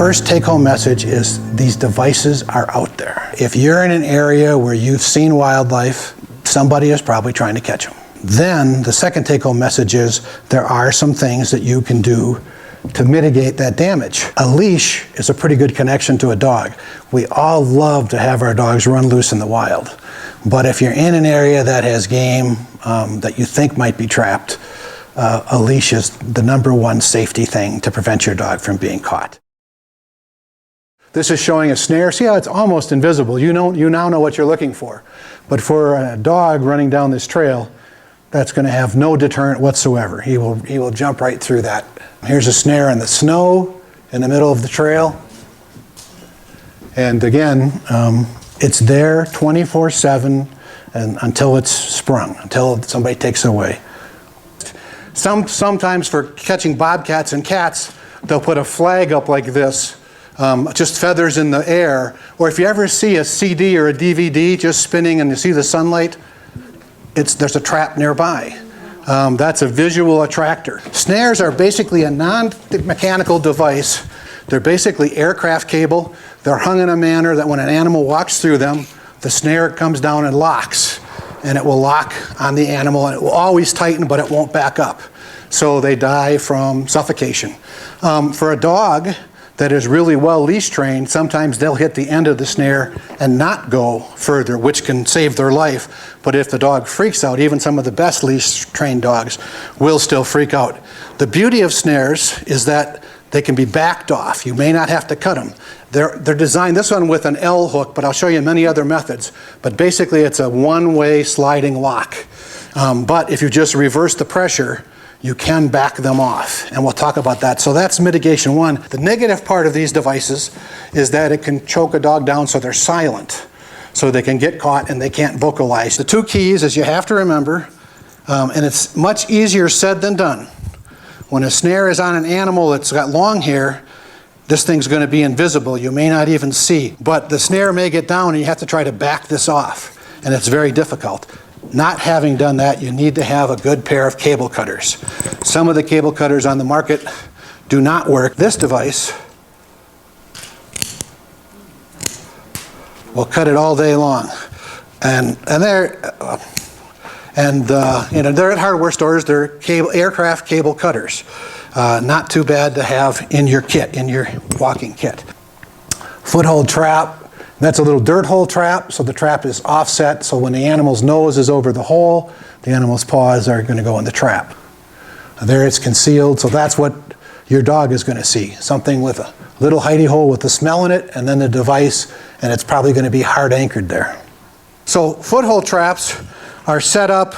first take-home message is these devices are out there. If you're in an area where you've seen wildlife, somebody is probably trying to catch them. Then the second take-home message is there are some things that you can do to mitigate that damage. A leash is a pretty good connection to a dog. We all love to have our dogs run loose in the wild. But if you're in an area that has game that you think might be trapped, a leash is the #1 safety thing to prevent your dog from being caught. This is showing a snare. See how it's almost invisible. You now know what you're looking for. But for a dog running down this trail, that's going to have no deterrent whatsoever. He will jump right through that. Here's a snare in the snow in the middle of the trail. And again, it's there 24/7 and until it's sprung, until somebody takes it away. Sometimes for catching bobcats and cats, they'll put a flag up like this, just feathers in the air. Or if you ever see a CD or a DVD just spinning and you see the sunlight, there's a trap nearby. That's a visual attractor. Snares are basically a non-mechanical device. They're basically aircraft cable. They're hung in a manner that when an animal walks through them, the snare comes down and locks. And it will lock on the animal, and it will always tighten, but it won't back up. So they die from suffocation. For a dog that is really well leash trained, sometimes they'll hit the end of the snare and not go further, which can save their life. But if the dog freaks out, even some of the best leash trained dogs will still freak out. The beauty of snares is that they can be backed off. You may not have to cut them. They're designed, this one with an L hook, but I'll show you many other methods. But basically it's a one-way sliding lock. But if you just reverse the pressure, you can back them off. And we'll talk about that. So that's mitigation one. The negative part of these devices is that it can choke a dog down so they're silent. So they can get caught and they can't vocalize. The two keys is you have to remember, and it's much easier said than done. When a snare is on an animal that's got long hair, this thing's going to be invisible. You may not even see. But the snare may get down and you have to try to back this off. And it's very difficult. Not having done that, you need to have a good pair of cable cutters. Some of the cable cutters on the market do not work. This device will cut it all day long. And they're at hardware stores. They're aircraft cable cutters. Not too bad to have in your kit, in your walking kit. Foothold trap. That's a little dirt hole trap, so the trap is offset, so when the animal's nose is over the hole, the animal's paws are going to go in the trap. There it's concealed, so that's what your dog is going to see. Something with a little hidey hole with the smell in it, and then the device, and it's probably going to be hard anchored there. So foothold traps are set up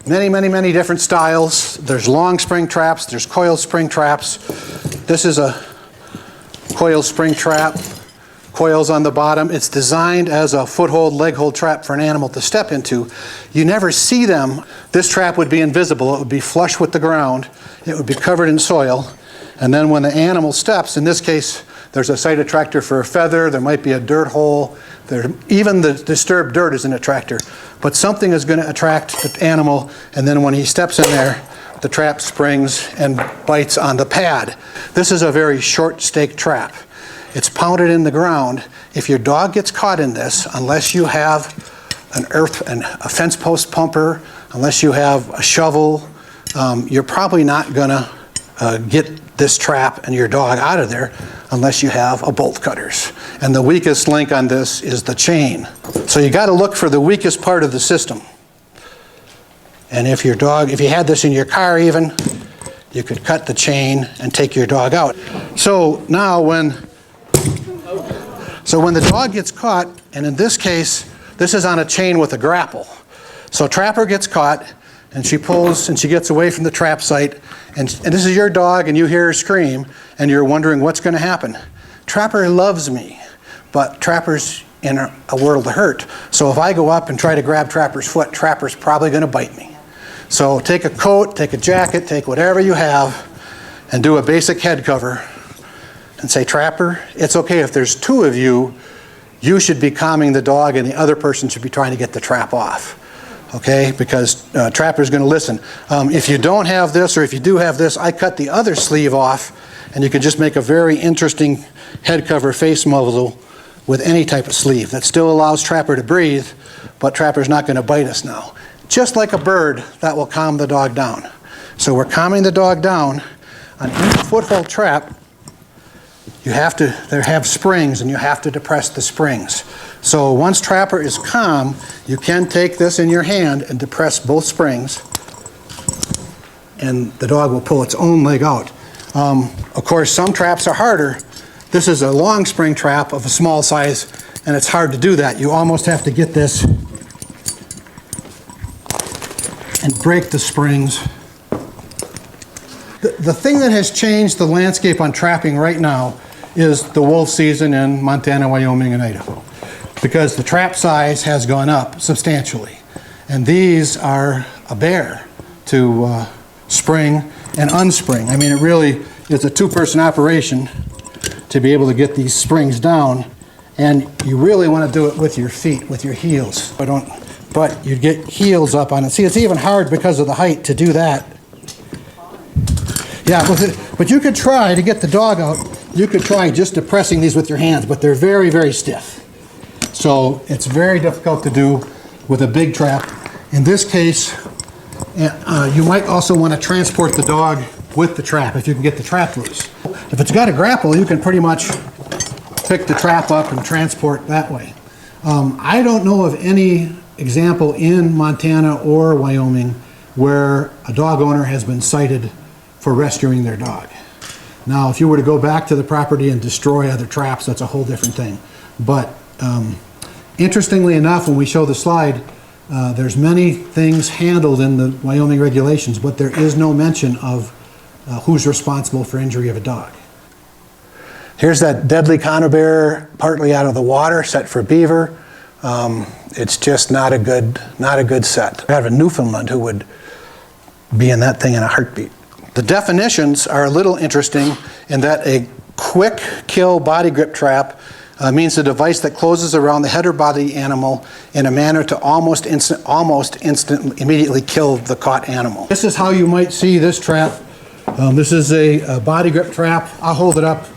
many different styles. There's long spring traps, there's coil spring traps. This is a coil spring trap. Coils on the bottom. It's designed as a foothold, leg hold trap for an animal to step into. You never see them. This trap would be invisible. It would be flush with the ground. It would be covered in soil. And then when the animal steps, in this case, there's a side attractor for a feather. There might be a dirt hole. Even the disturbed dirt is an attractor. But something is going to attract the animal, and then when he steps in there, the trap springs and bites on the pad. This is a very short stake trap. It's pounded in the ground. If your dog gets caught in this, unless you have a fence post pumper, unless you have a shovel, you're probably not gonna get this trap and your dog out of there unless you have a bolt cutters. And the weakest link on this is the chain. So you gotta look for the weakest part of the system. And if you had this in your car even, you could cut the chain and take your dog out. So now when the dog gets caught, and in this case, this is on a chain with a grapple. So trapper gets caught, and she pulls, and she gets away from the trap site, and this is your dog, and you hear her scream, and you're wondering what's going to happen. Trapper loves me, but Trapper's in a world of hurt. So if I go up and try to grab Trapper's foot, Trapper's probably going to bite me. So take a coat, take a jacket, take whatever you have, and do a basic head cover. And say, Trapper, it's okay if there's two of you, you should be calming the dog and the other person should be trying to get the trap off. Okay, because Trapper's going to listen. If you don't have this, or if you do have this, I cut the other sleeve off and you can just make a very interesting head cover face muzzle with any type of sleeve that still allows Trapper to breathe, but Trapper's not going to bite us now. Just like a bird, that will calm the dog down. So we're calming the dog down. On each foothold trap, you have to have springs, and you have to depress the springs. So once Trapper is calm, you can take this in your hand and depress both springs, and the dog will pull its own leg out. Of course, some traps are harder. This is a long spring trap of a small size, and it's hard to do that. You almost have to get this and break the springs. The thing that has changed the landscape on trapping right now is the wolf season in Montana, Wyoming, and Idaho, because the trap size has gone up substantially. And these are a bear to spring and unspring. I mean, it really is a two-person operation to be able to get these springs down, and you really want to do it with your feet, with your heels. But you get heels up on it. See, it's even hard because of the height to do that. Yeah, but you could try to get the dog out. You could try just depressing these with your hands, but they're very, very stiff. So it's very difficult to do with a big trap. In this case, you might also want to transport the dog with the trap if you can get the trap loose. If it's got a grapple, you can pretty much pick the trap up and transport that way. I don't know of any example in Montana or Wyoming where a dog owner has been cited for rescuing their dog. Now, if you were to go back to the property and destroy other traps, that's a whole different thing. But interestingly enough, when we show the slide, there's many things handled in the Wyoming regulations, but there is no mention of who's responsible for injury of a dog. Here's that deadly conifer bear, partly out of the water, set for beaver. It's just not a good set. I have a Newfoundland who would be in that thing in a heartbeat. The definitions are a little interesting in that a quick kill body grip trap means a device that closes around the head or body animal in a manner to almost immediately kill the caught animal. This is how you might see this trap. This is a body grip trap. I'll hold it up.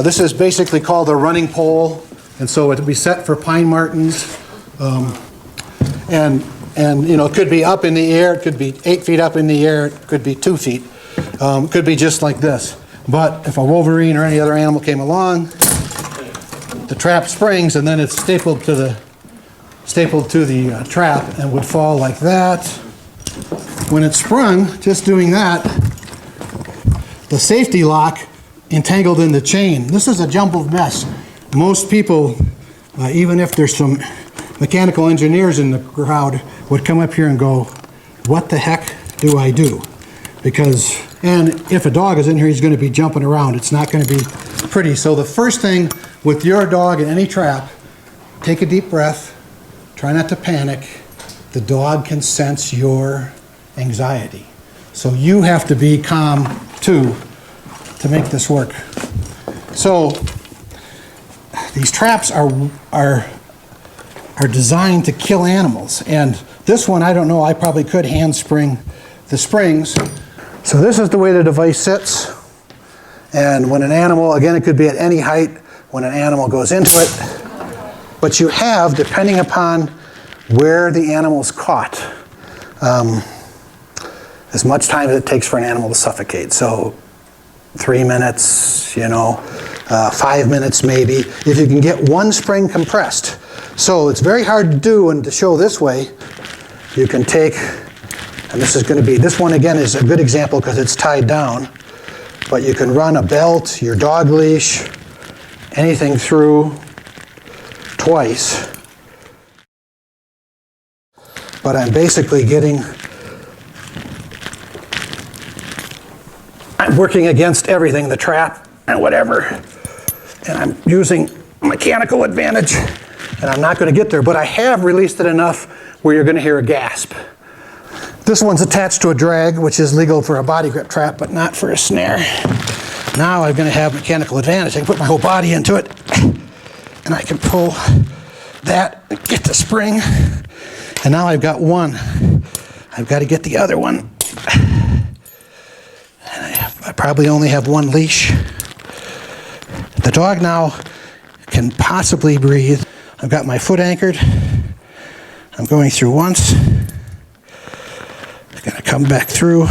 This is basically called a running pole, and so it will be set for pine martens. And you know, it could be up in the air, it could be 8 feet up in the air, it could be 2 feet. It could be just like this. But if a wolverine or any other animal came along, the trap springs, and then it's stapled to the trap and would fall like that. When it's sprung, just doing that, the safety lock entangled in the chain. This is a jumbled mess. Most people, even if there's some mechanical engineers in the crowd, would come up here and go, what the heck do I do? Because, and if a dog is in here, he's going to be jumping around. It's not going to be pretty. So the first thing with your dog in any trap, take a deep breath, try not to panic. The dog can sense your anxiety. So you have to be calm too to make this work. So these traps are designed to kill animals. And this one, I don't know, I probably could hand spring the springs. So this is the way the device sits. And when an animal, again, it could be at any height, when an animal goes into it. But you have, depending upon where the animal's caught, as much time as it takes for an animal to suffocate. So 3 minutes, 5 minutes maybe, if you can get one spring compressed. So it's very hard to do, and to show this way, you can take, and this one again is a good example because it's tied down, but you can run a belt, your dog leash, anything through twice. But I'm basically I'm working against everything, the trap and whatever, and I'm using mechanical advantage, and I'm not going to get there, but I have released it enough where you're going to hear a gasp. This one's attached to a drag, which is legal for a body grip trap, but not for a snare. Now I'm going to have mechanical advantage. I can put my whole body into it, and I can pull that, get the spring, and now I've got one. I've got to get the other one. And I probably only have one leash. The dog now can possibly breathe. I've got my foot anchored. I'm going through once. I'm going to come back through.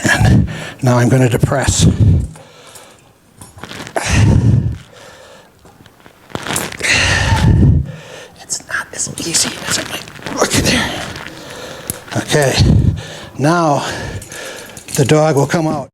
And now I'm going to depress. It's not as easy as it might look there. Okay, now the dog will come out.